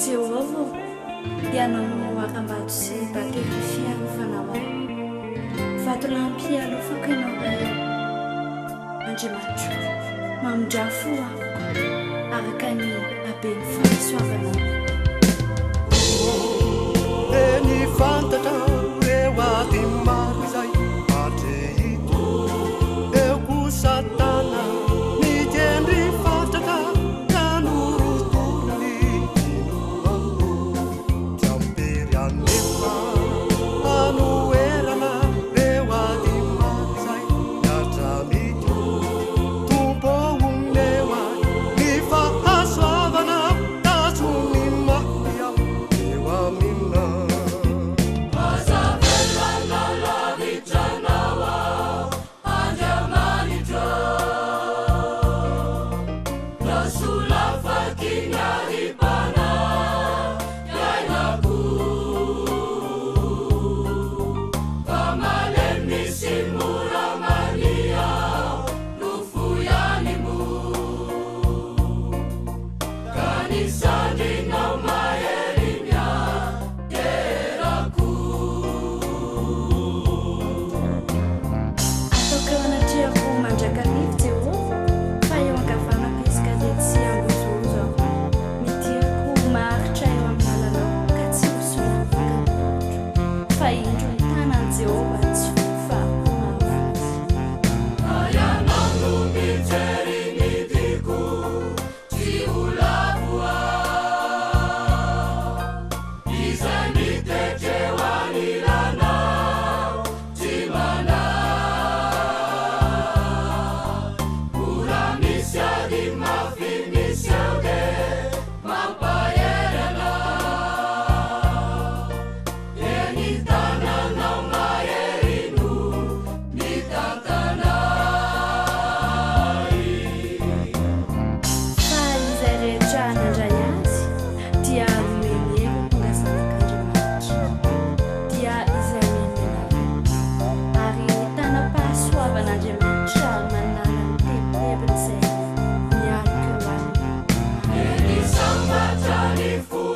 Jehovah ianao akambato sy bately fiarovana ao vato lampy alofako ianao raha Andriamanitra mamondrafo amiko araka ny habeny fahaisoavana eny fantatra eo ady maro izay atrehito eo kosatana mitendry fatraka kanorotony jampery anefa anoerana eo ady maro izay atramito tomponewa ny fahasoavana tasony mahia eo amina If